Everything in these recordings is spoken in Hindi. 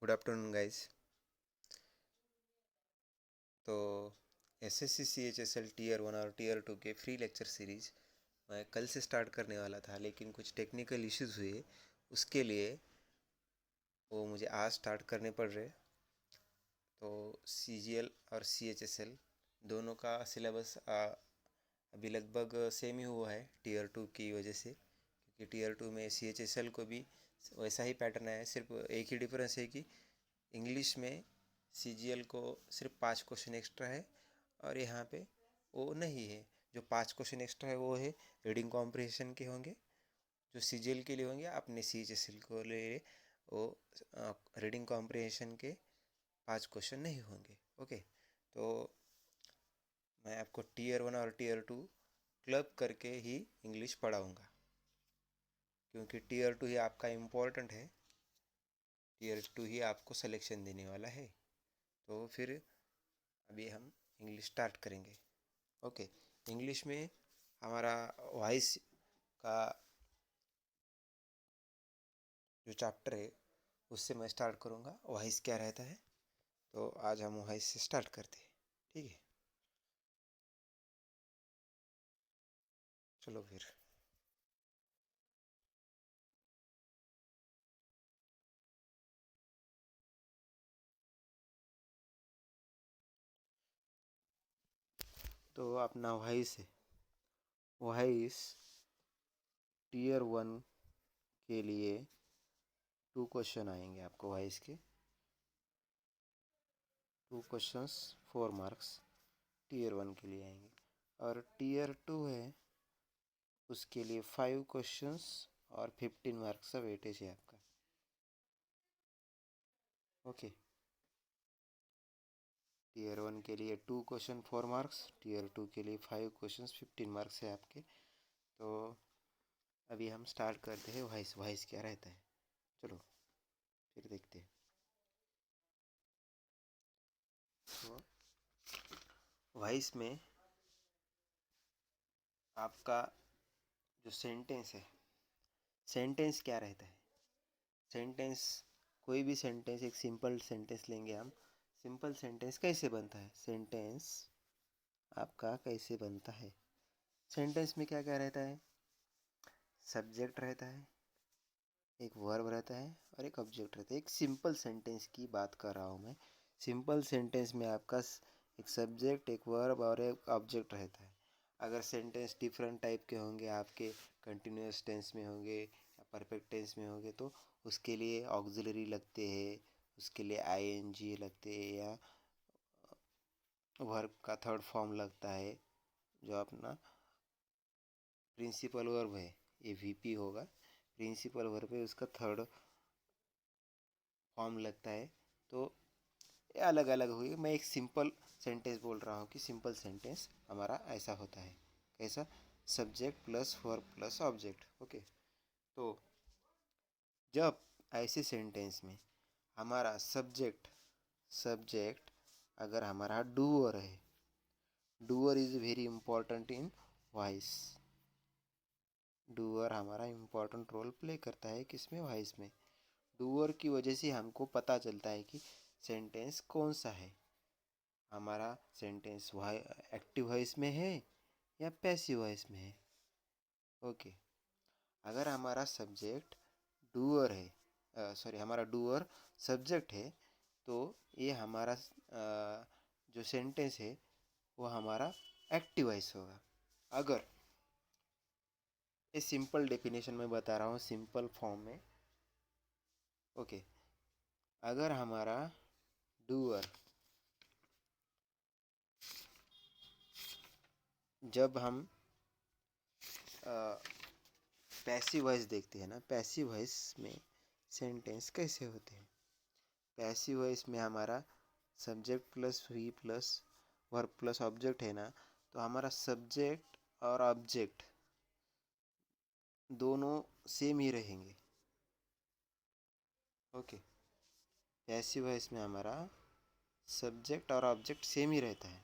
Good afternoon guys. तो एसएससी सीएचएसएल टीयर 1 और टीयर 2 के फ्री लेक्चर सीरीज़ मैं कल से स्टार्ट करने वाला था, लेकिन कुछ टेक्निकल इश्यूज़ हुए। उसके लिए वो मुझे आज स्टार्ट करने पड़ रहे। तो सीजीएल और सीएचएसएल दोनों का सिलेबस अभी लगभग सेम ही हुआ है टीयर 2 की वजह से, क्योंकि टीयर 2 में सीएचएसएल को भी वैसा ही पैटर्न है। सिर्फ एक ही डिफरेंस है कि इंग्लिश में सीजीएल को सिर्फ 5 क्वेश्चन एक्स्ट्रा है और यहाँ पे वो नहीं है। जो 5 क्वेश्चन एक्स्ट्रा है वो है रीडिंग कॉम्प्रिहेंशन के होंगे, जो सीजीएल के लिए होंगे। अपने सीएचएसएल को लिए वो रीडिंग कॉम्प्रिहेंशन के 5 क्वेश्चन नहीं होंगे। ओके, तो मैं आपको टीयर 1 और टीयर 2 क्लब करके ही इंग्लिश पढ़ाऊँगा, क्योंकि टीयर 2 ही आपका इम्पोर्टेंट है। टीयर 2 ही आपको सिलेक्शन देने वाला है। तो फिर अभी हम इंग्लिश स्टार्ट करेंगे। ओके, इंग्लिश में हमारा वॉइस का जो चैप्टर है उससे मैं स्टार्ट करूँगा। वॉइस क्या रहता है, तो आज हम वॉइस से स्टार्ट करते हैं। ठीक है, चलो फिर। तो अपना वॉइस है, वॉइस टीयर 1 के लिए 2 क्वेश्चन आएंगे आपको। वॉइस के 2 क्वेश्चंस 4 मार्क्स टीयर 1 के लिए आएंगे, और टीयर 2 है उसके लिए 5 क्वेश्चंस और 15 मार्क्स का वेटेज है आपका। ओके, टीयर 1 के लिए 2 क्वेश्चन 4 मार्क्स, टीयर 2 के लिए 5 क्वेश्चंस 15 मार्क्स है आपके। तो अभी हम स्टार्ट करते हैं। वॉइस वॉइस क्या रहता है, चलो फिर देखते हैं। तो वॉइस में आपका जो सेंटेंस है, सेंटेंस क्या रहता है। सेंटेंस, कोई भी सेंटेंस, एक सिंपल सेंटेंस लेंगे हम। सिंपल सेंटेंस कैसे बनता है, सेंटेंस आपका कैसे बनता है। सेंटेंस में क्या क्या रहता है, सब्जेक्ट रहता है, एक वर्ब रहता है और एक ऑब्जेक्ट रहता है। एक सिंपल सेंटेंस की बात कर रहा हूँ मैं। सिंपल सेंटेंस में आपका एक सब्जेक्ट, एक वर्ब और एक ऑब्जेक्ट रहता है। अगर सेंटेंस डिफरेंट टाइप के होंगे आपके, कंटिन्यूस टेंस में होंगे या परफेक्ट टेंस में होंगे, तो उसके लिए ऑक्सिलरी लगते हैं, उसके लिए आईएनजी लगते हैं, या वर्ब का थर्ड फॉर्म लगता है। जो अपना प्रिंसिपल वर्ब है, ये वीपी होगा। प्रिंसिपल वर्ब है, उसका थर्ड फॉर्म लगता है। तो ये अलग अलग हुई। मैं एक सिंपल सेंटेंस बोल रहा हूँ कि सिंपल सेंटेंस हमारा ऐसा होता है। कैसा, subject plus verb plus object. Okay, तो जब ऐसे सेंटेंस में हमारा सब्जेक्ट सब्जेक्ट अगर हमारा डूअर है, doer is very important in voice. Doer हमारा इम्पोर्टेंट रोल प्ले करता है किसमें, वॉइस में। डूअर की वजह से हमको पता चलता है कि सेंटेंस कौन सा है, हमारा सेंटेंस एक्टिव वॉइस में है या पैसिव वॉइस में है। ओके, अगर हमारा सब्जेक्ट डूअर है, सॉरी हमारा डूअर सब्जेक्ट है, तो ये हमारा जो सेंटेंस है वो हमारा एक्टिव वॉइस होगा। अगर ये सिंपल डेफिनेशन में बता रहा हूँ, सिंपल फॉर्म में। ओके, अगर हमारा डूअर, जब हम पैसिव वॉइस देखते हैं ना, पैसिव वॉइस में सेंटेंस कैसे होते हैं। पैसिव वॉइस में हमारा subject plus V plus verb plus object है ना, तो हमारा सब्जेक्ट और ऑब्जेक्ट दोनों सेम ही रहेंगे। ओके, पैसिव वॉइस में हमारा सब्जेक्ट और ऑब्जेक्ट सेम ही रहता है।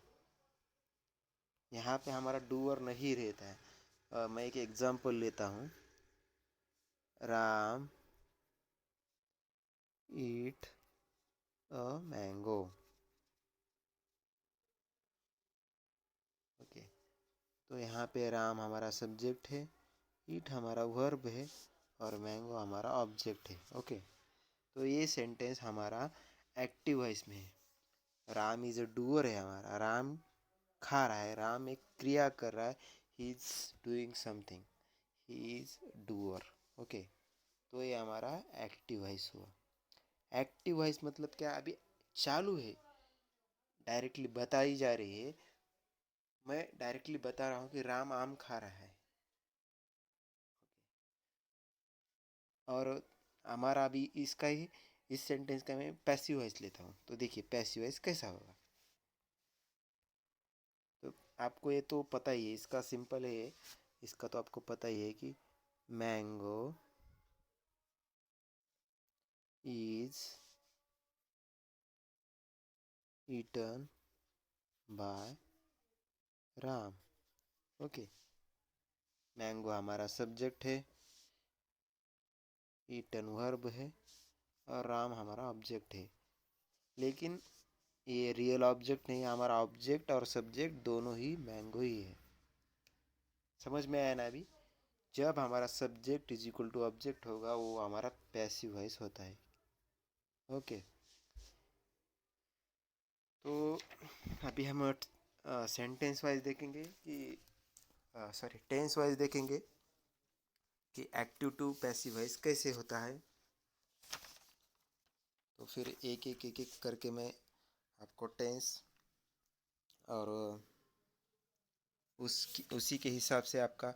यहाँ पे हमारा डूअर नहीं रहता है। मैं एक एग्जांपल लेता हूँ। राम ईट अ मैंगो। ओके, तो यहाँ पे राम हमारा सब्जेक्ट है, ईट हमारा वर्ब है और मैंगो हमारा ऑब्जेक्ट है। ओके, तो ये सेंटेंस हमारा एक्टिव वॉइस में है। राम इज अ डूअर है हमारा, राम खा रहा है, राम एक क्रिया कर रहा है, he is doing something, he is doer. Okay, तो ये हमारा एक्टिव वॉइस हुआ। एक्टिव वॉइस मतलब क्या, अभी चालू है, डायरेक्टली बताई जा रही है। मैं डायरेक्टली बता रहा हूँ कि राम आम खा रहा है। और हमारा अभी इसका ही, इस सेंटेंस का मैं पैसिव वॉइस लेता हूँ, तो देखिए पैसिव वॉइस कैसा होगा। तो आपको ये तो पता ही है, इसका सिंपल है, इसका तो आपको पता ही है कि mango is eaten by Ram. Okay, mango हमारा सब्जेक्ट है, ईटन वर्ब है और राम हमारा ऑब्जेक्ट है। लेकिन ये रियल ऑब्जेक्ट नहीं है, हमारा ऑब्जेक्ट और सब्जेक्ट दोनों ही मैंगो ही है। समझ में आया ना अभी? जब हमारा subject is equal to object होगा वो हमारा पैसिव वॉइस होता है। ओके, तो अभी हम सेंटेंस वाइज देखेंगे कि सॉरी टेंस वाइज देखेंगे कि एक्टिव टू पैसिव वॉइस कैसे होता है। तो फिर एक एक करके मैं आपको टेंस और उसी के हिसाब से आपका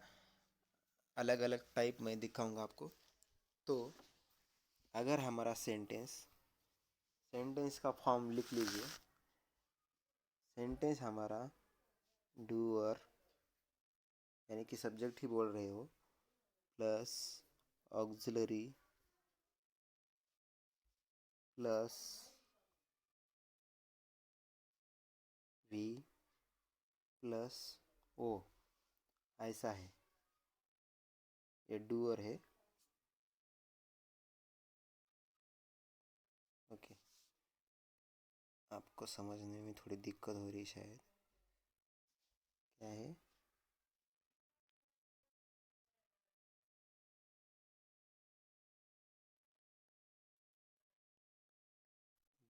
अलग अलग टाइप मैं दिखाऊंगा आपको। तो अगर हमारा सेंटेंस, सेंटेंस का फॉर्म लिख लीजिए। सेंटेंस हमारा डूअर यानी कि सब्जेक्ट ही बोल रहे हो, plus auxiliary plus V plus O, ऐसा है। ये डूअर है। ओके, आपको समझने में थोड़ी दिक्कत हो रही शायद। क्या है?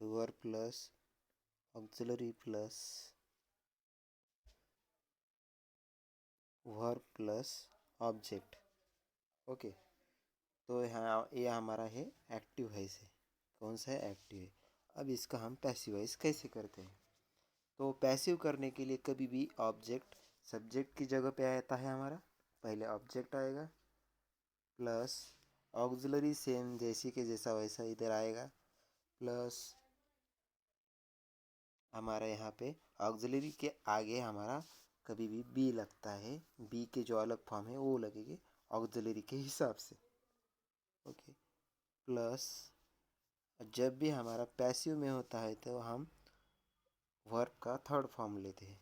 Doer plus auxiliary plus verb plus object. Okay, तो यहाँ ये हमारा है एक्टिव वॉइस है। कौन सा है? एक्टिव है। अब इसका हम पैसिव वॉइस कैसे करते हैं? तो पैसिव करने के लिए कभी भी ऑब्जेक्ट सब्जेक्ट की जगह पे आता है हमारा, पहले ऑब्जेक्ट आएगा प्लस ऑक्सिलरी सेम जैसी के जैसा वैसा इधर आएगा, प्लस हमारा यहाँ पे ऑक्सिलरी के आगे हमारा कभी भी बी लगता है, बी के जो अलग फॉर्म है वो लगेगी ऑक्सिलरी के हिसाब से। ओके, प्लस जब भी हमारा पैसिव में होता है तो हम वर्ब का थर्ड फॉर्म लेते हैं।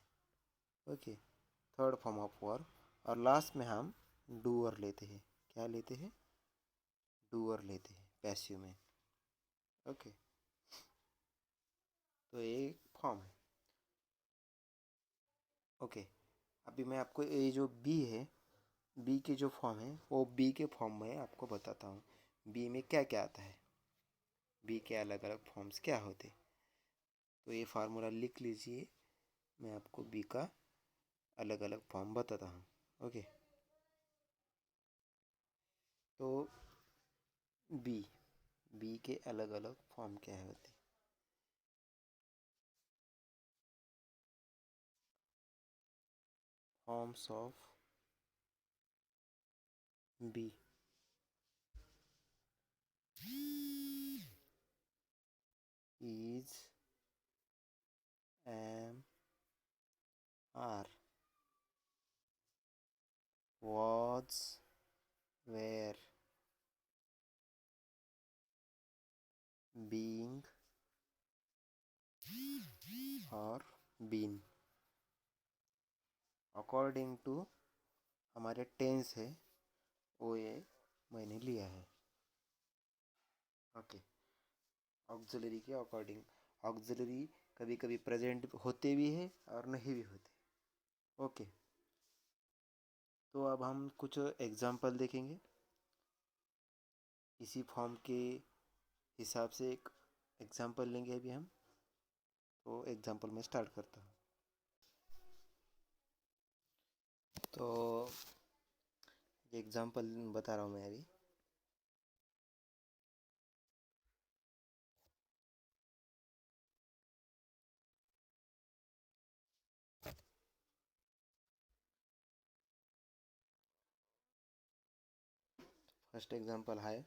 Okay, third form of verb, और लास्ट में हम डूअर लेते हैं। क्या लेते हैं? डूअर लेते हैं पैसिव में। ओके, तो ये एक फॉर्म है। ओके, अभी मैं आपको ये जो बी है, बी के जो फॉर्म है वो बी के फॉर्म में आपको बताता हूँ। बी में क्या क्या आता है, बी के अलग अलग फॉर्म्स क्या होते। तो ये फार्मूला लिख लीजिए, मैं आपको बी का अलग अलग फॉर्म बताता हूँ। ओके, तो बी, बी के अलग अलग फॉर्म क्या होते? Forms of be, is, am, are, was, were, being और been। अकॉर्डिंग टू हमारे टेंस है वो ये मैंने लिया है। ओके, ऑक्सिलरी के अकॉर्डिंग। ऑक्सिलरी कभी कभी प्रेजेंट होते भी हैं और नहीं भी होते। ओके, तो अब हम कुछ एग्जांपल देखेंगे। इसी फॉर्म के हिसाब से एक एग्जांपल लेंगे अभी हम। तो एग्जांपल में स्टार्ट करता हूँ। तो एग्जांपल बता रहा हूँ मैं अभी। फर्स्ट एग्जांपल है,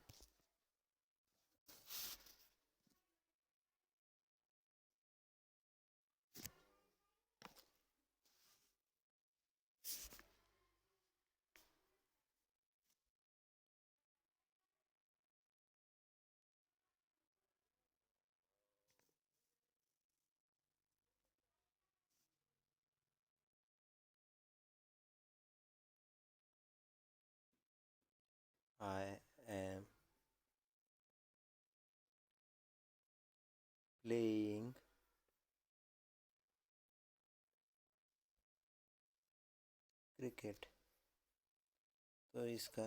I am playing क्रिकेट। तो इसका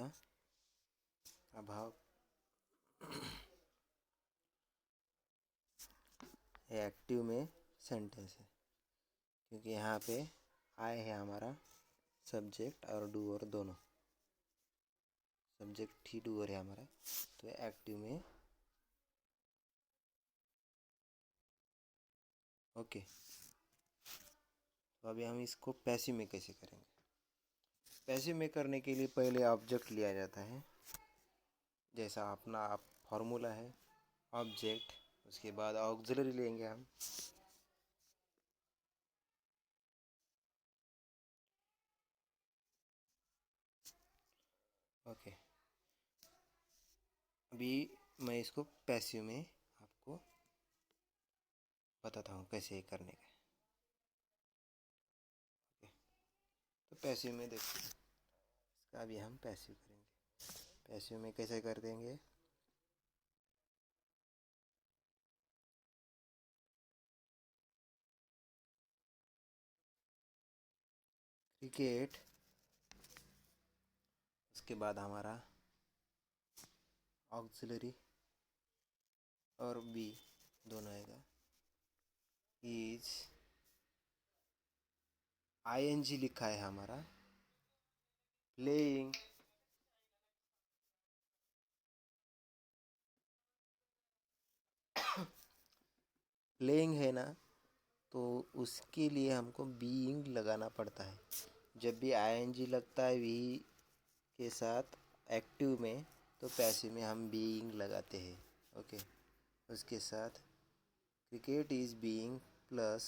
अभाव एक्टिव में सेंटेंस है, क्योंकि यहाँ पे आई है हमारा सब्जेक्ट और डूअर दोनों। सब्जेक्ट ही डूअर है हमारा, तो एक्टिव में। ओके, तो अभी हम इसको पैसिव में कैसे करेंगे। पैसिव में करने के लिए पहले ऑब्जेक्ट लिया जाता है, जैसा अपना फॉर्मूला है ऑब्जेक्ट, उसके बाद ऑक्सिलरी लेंगे हम। ओके, अभी मैं इसको पैसिव में आपको बताता हूँ कैसे करने का। ओके, तो पैसिव में देखते हैं, इसका अभी हम पैसिव करेंगे। पैसिव में कैसे कर देंगे। क्रिकेट, उसके बाद हमारा ऑक्सिलरी और बी दोनों आएगा। इज आईएनजी लिखा है हमारा। प्लेइंग, प्लेइंग है ना, तो उसके लिए हमको बीइंग लगाना पड़ता है। जब भी आईएनजी लगता है वी के साथ एक्टिव में, तो पैसिव में हम बीइंग लगाते हैं। ओके, उसके साथ cricket is being plus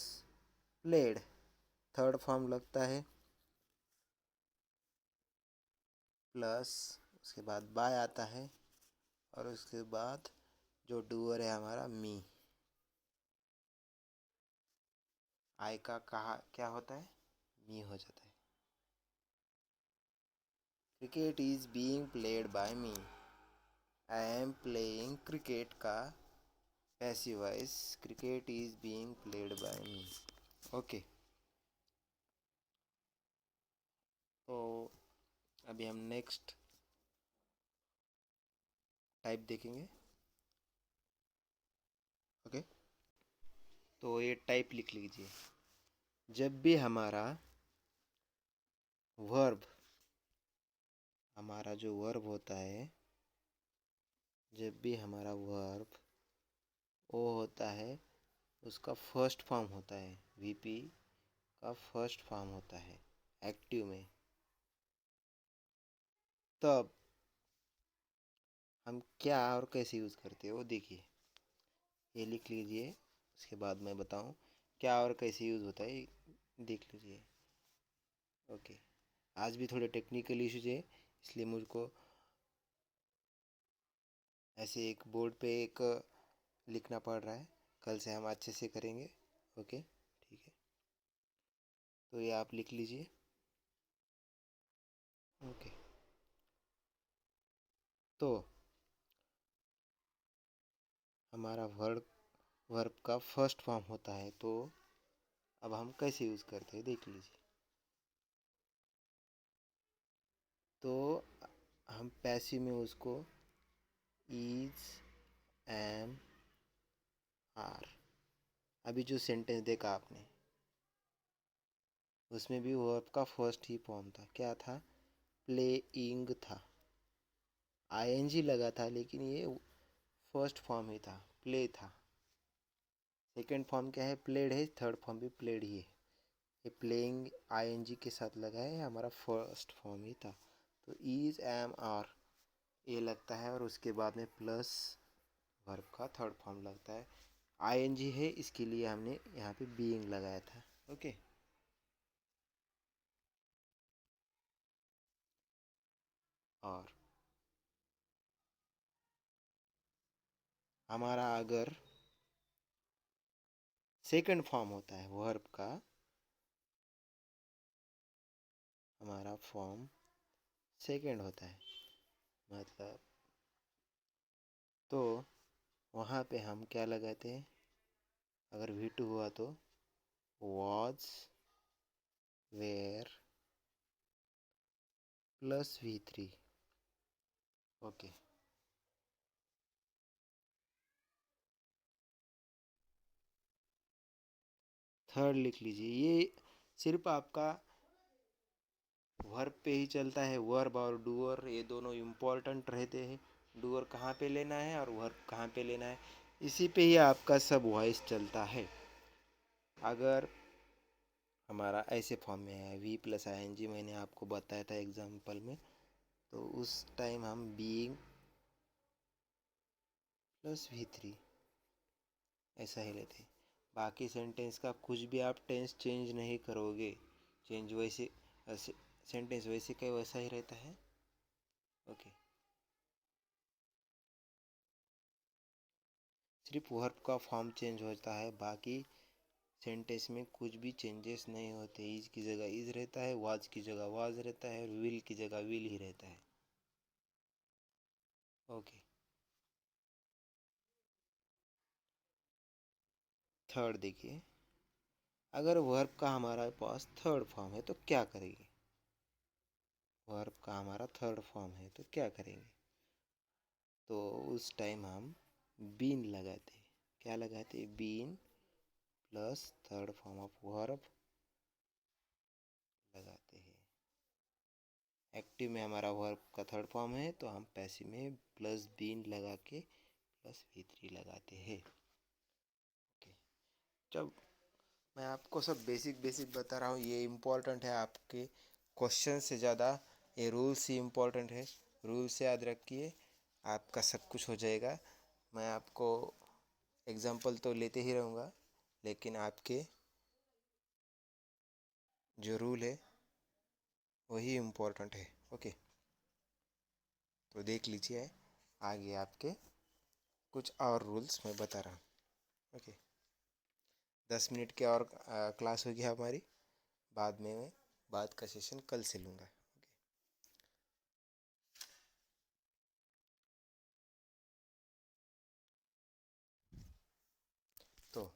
played, third form लगता है, प्लस उसके बाद बाय आता है, और उसके बाद जो डूअर है हमारा मी। आई का कहा क्या होता है, मी हो जाता है। Cricket is being played by me. I am playing cricket का passive voice, cricket is being played by me. Okay, तो अभी हम नेक्स्ट टाइप देखेंगे। ओके, तो ये टाइप लिख लीजिए। जब भी वर्ब हमारा जो वर्ब होता है, जब भी हमारा वर्ब ओ होता है, उसका फर्स्ट फॉर्म होता है वीपी का फर्स्ट फॉर्म होता है एक्टिव में, तब हम क्या और कैसे यूज़ करते हैं वो देखिए। ये लिख लीजिए, उसके बाद मैं बताऊं क्या और कैसे यूज़ होता है, देख लीजिए। ओके, आज भी थोड़े टेक्निकल इश्यूज है, इसलिए मुझको ऐसे एक बोर्ड पे एक लिखना पड़ रहा है। कल से हम अच्छे से करेंगे। ओके, ठीक है, तो ये आप लिख लीजिए। ओके, तो हमारा वर्ब का फर्स्ट फॉर्म होता है। तो अब हम कैसे यूज़ करते हैं देख लीजिए। तो हम पैसिव में उसको इज, एम, आर, अभी जो सेंटेंस देखा आपने उसमें भी वर्ब का फर्स्ट ही फॉर्म था। क्या था? प्लेइंग था। आईएनजी लगा था लेकिन ये फर्स्ट फॉर्म ही था, प्ले था। सेकंड फॉर्म क्या है? प्लेड है। थर्ड फॉर्म भी प्लेड ही है। ये प्लेइंग आईएनजी के साथ लगा है, हमारा फर्स्ट फॉर्म ही था। तो इज, एम, आर ये लगता है और उसके बाद में प्लस वर्ब का थर्ड फॉर्म लगता है। आईएनजी है इसके लिए हमने यहाँ पे बीइंग लगाया था। ओके। और हमारा अगर सेकंड फॉर्म होता है वर्ब का, हमारा फॉर्म सेकंड होता है मतलब, तो वहाँ पे हम क्या लगाते हैं? अगर V2 हुआ तो was, were plus V3। Okay. Third लिख लीजिए। ये सिर्फ आपका वर्ब पे ही चलता है। वर्ब और डूअर ये दोनों इम्पोर्टेंट रहते हैं। डूअर कहाँ पे लेना है और वर्ब कहाँ पे लेना है, इसी पे ही आपका सब वॉइस चलता है। अगर हमारा ऐसे फॉर्म में है V plus I N G, मैंने आपको बताया था एग्जाम्पल में, तो उस टाइम हम बीइंग प्लस V3 ऐसा ही लेते हैं। बाकी सेंटेंस का कुछ भी आप टेंस चेंज नहीं करोगे, चेंज वैसे सेंटेंस वैसे का वैसा ही रहता है। ओके। सिर्फ वर्ब का फॉर्म चेंज होता है, बाकी सेंटेंस में कुछ भी चेंजेस नहीं होते। इज की जगह इज रहता है, वाज की जगह वाज रहता है, विल की जगह विल ही रहता है। ओके। थर्ड देखिए, अगर वर्ब का हमारे पास थर्ड फॉर्म है तो क्या करेंगे? वर्ब का हमारा थर्ड फॉर्म है तो क्या करेंगे? तो उस टाइम हम बीन लगाते हैं। क्या लगाते हैं? Been plus third form of verb लगाते हैं। एक्टिव में हमारा वर्ब का थर्ड फॉर्म है तो हम पैसिव में प्लस बीन लगा के प्लस V3 लगाते हैं। ओके। जब मैं आपको सब बेसिक बेसिक बता रहा हूँ, ये इम्पोर्टेंट है आपके क्वेश्चन से ज़्यादा, ये रूल्स ही इम्पोर्टेंट है। रूल से याद रखिए, आपका सब कुछ हो जाएगा। मैं आपको एग्जांपल तो लेते ही रहूँगा, लेकिन आपके जो रूल है वही इम्पोर्टेंट है। ओके। तो देख लीजिए आगे आपके कुछ और रूल्स मैं बता रहा हूँ। ओके। 10 मिनट की और क्लास होगी हमारी, बाद में मैं बाद का सेशन कल से लूँगा। तो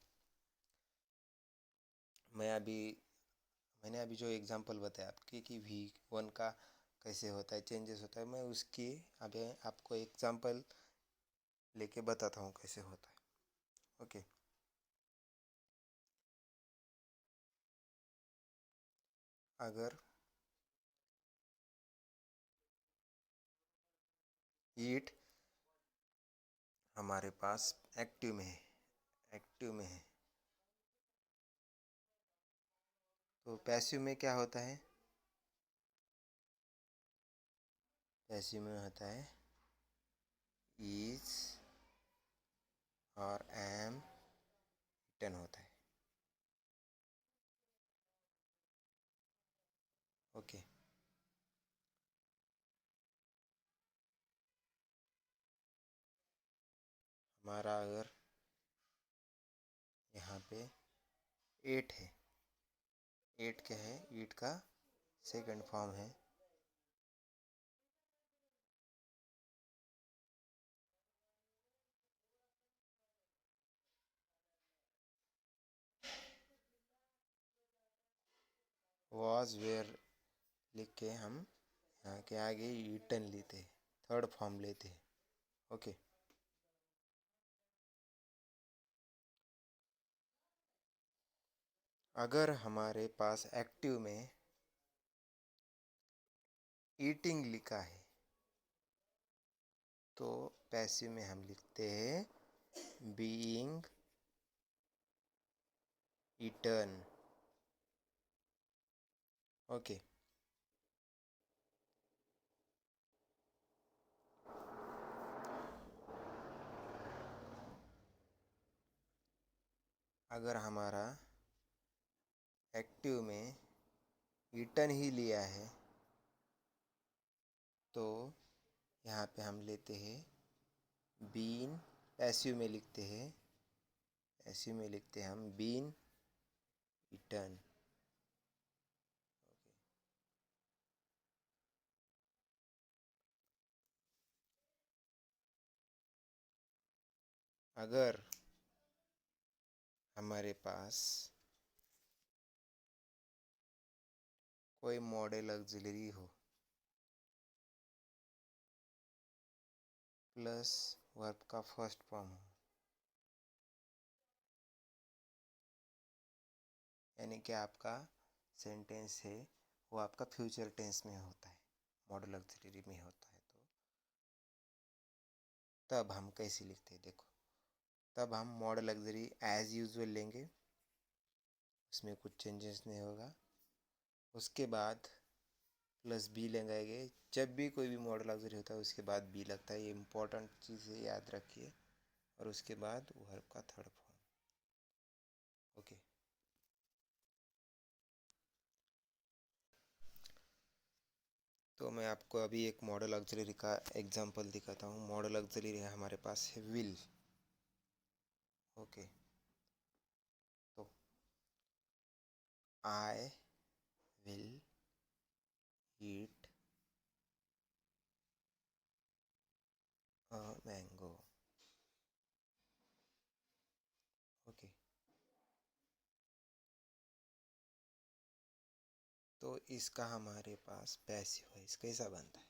मैंने अभी जो एग्जांपल बताया आपके कि V1 का कैसे होता है, चेंजेस होता है, मैं उसकी अभी आपको एग्जांपल लेके बताता हूँ कैसे होता है। ओके। अगर ईट हमारे पास एक्टिव में है, एक्टिव में है, तो पैसिव में क्या होता है? पैसिव में होता है इज और एम रिटर्न होता है। ओके। हमारा अगर यहाँ पे 8 है, 8 क्या है? 8 का सेकंड फॉर्म है वॉज वेयर लिख के हम यहाँ के आगे ईटन लेते हैं, थर्ड फॉर्म लेते हैं। ओके, अगर हमारे पास एक्टिव में ईटिंग लिखा है तो पैसिव में हम लिखते हैं बीइंग ईटन। ओके, अगर हमारा एक्टिव में ईटन ही लिया है तो यहाँ पे हम लेते हैं बीन। पैसिव में लिखते हैं, पैसिव में लिखते हैं हम बीन ईटन। अगर हमारे पास कोई मॉडल ऑक्सिलरी हो प्लस वर्ब का फर्स्ट फॉर्म हो, यानी कि आपका सेंटेंस है वो आपका फ्यूचर टेंस में होता है, मॉडल ऑक्सिलरी में होता है, तो तब हम कैसे लिखते हैं देखो। तब हम मॉडल ऑक्सिलरी एज यूजुअल लेंगे, उसमें कुछ चेंजेस नहीं होगा। उसके बाद प्लस बी लगाएंगे। जब भी कोई भी मॉडल ऑक्सिलरी होता है उसके बाद बी लगता है, ये इम्पोर्टेंट चीज़ है, याद रखिए। और उसके बाद वर्ब का थर्ड फॉर्म। ओके, तो मैं आपको अभी एक मॉडल ऑक्सिलरी का एग्जांपल दिखाता हूँ। मॉडल ऑक्सिलरी हमारे पास है विल। ओके, तो I will eat a mango. Okay, तो इसका हमारे पास पैसिव वॉइस कैसा बनता है।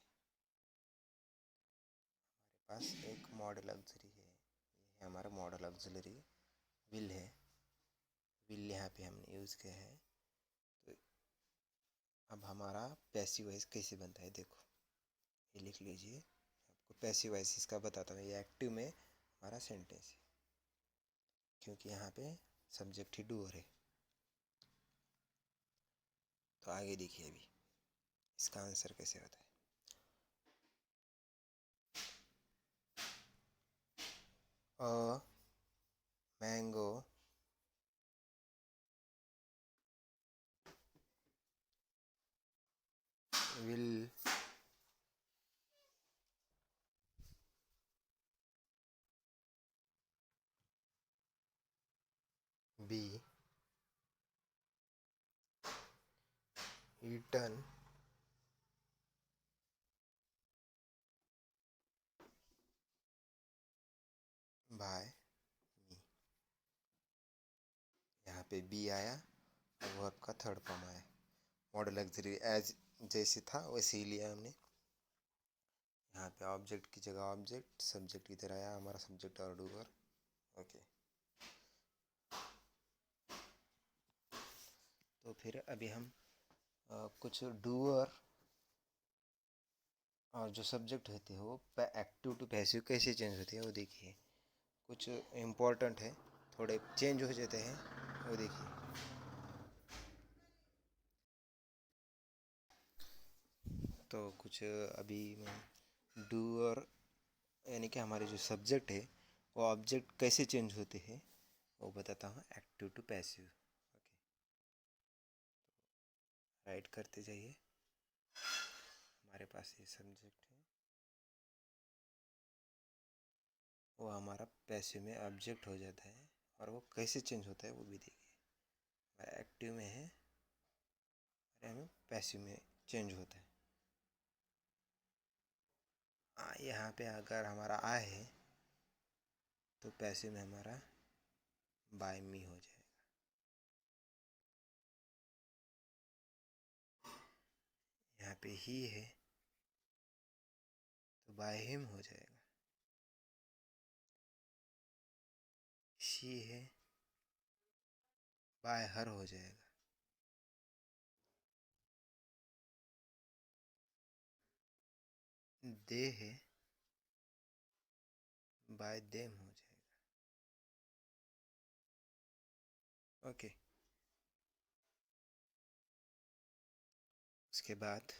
हमारे पास एक मॉडल ऑक्सिलरी है, ये है हमारा मॉडल ऑक्सिलरी विल है। विल यहाँ पे हमने यूज़ किया है। तो अब हमारा पैसिव वॉइस कैसे बनता है देखो, ये लिख लीजिए। आपको पैसिव वॉइस इसका बताता हूँ। ये एक्टिव में हमारा सेंटेंस है क्योंकि यहाँ पे सब्जेक्ट ही डूअर है। तो आगे देखिए अभी इसका आंसर कैसे होता है। A mango will be eaten by me। यहाँ पे बी आया और वर्ब का थर्ड फॉर्म आया। मॉडल ऑक्सिलरी एज जैसे था वैसे ही लिया हमने। यहाँ पे ऑब्जेक्ट की जगह ऑब्जेक्ट, सब्जेक्ट इधर आया हमारा सब्जेक्ट और डूअर। ओके, तो फिर अभी हम कुछ डूअर और जो सब्जेक्ट होते हैं वो एक्टिव टू पैसिव कैसे चेंज होते हैं वो देखिए। कुछ इम्पोर्टेंट है, थोड़े चेंज हो जाते हैं वो देखिए। तो कुछ अभी मैं डूअर यानी कि हमारे जो सब्जेक्ट है वो ऑब्जेक्ट कैसे चेंज होते हैं वो बताता हूँ, active to passive. Okay, write करते जाइए। हमारे पास ये सब्जेक्ट है, वो हमारा पैसिव में ऑब्जेक्ट हो जाता है और वो कैसे चेंज होता है वो भी देखिए। हमारा एक्टिव में है और हमें पैसिव में चेंज होता है। यहाँ पे अगर हमारा आ है तो पैसिव में हमारा बाय मी हो जाए। यहाँ पे ही है तो बाय हिम हो जाएगा, शी है बाय हर हो जाएगा, दे है बाय देम हो जाएगा। ओके, उसके बाद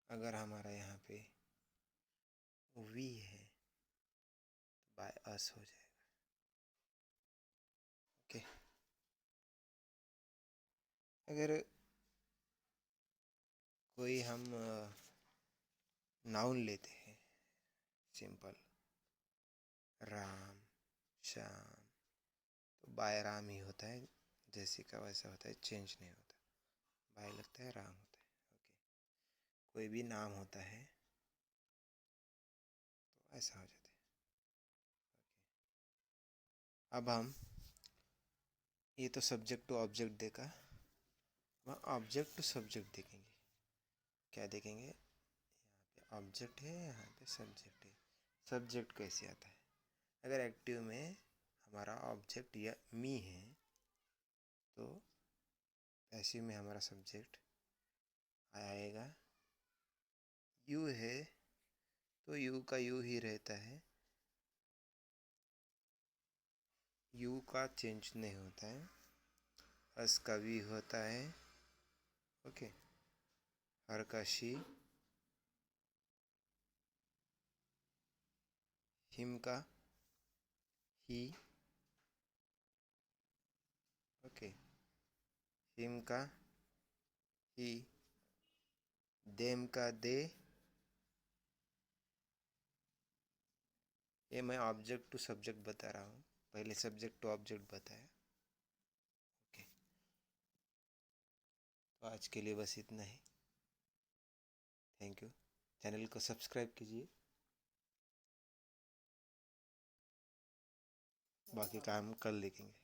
अगर हमारा यहाँ पे वी है तो बाय अस हो जाएगा। ओके, अगर कोई हम नाउन लेते हैं सिंपल राम श्याम, तो बाय राम ही होता है, जैसे का वैसा होता है, चेंज नहीं होता, बाय लगता है राम होता है। ओके, कोई भी नाम होता है तो ऐसा हो जाता है। अब हम ये तो सब्जेक्ट टू ऑब्जेक्ट देखा, वहाँ ऑब्जेक्ट टू सब्जेक्ट देखेंगे। क्या देखेंगे, यहाँ पे ऑब्जेक्ट है, यहाँ पे सब्जेक्ट है। सब्जेक्ट कैसे आता है, अगर एक्टिव में हमारा ऑब्जेक्ट या मी है तो पैसिव में हमारा सब्जेक्ट आएगा। यू है तो यू का यू ही रहता है, यू का चेंज नहीं होता है। अस का वी होता है। ओके, हर का शी, हिम का ही। ओके, हिम का ही, देम का दे। ये मैं ऑब्जेक्ट टू सब्जेक्ट बता रहा हूँ, पहले सब्जेक्ट टू ऑब्जेक्ट बताया। ओके, तो आज के लिए बस इतना ही। थैंक यू, चैनल को सब्सक्राइब कीजिए, बाकी काम कल देखेंगे।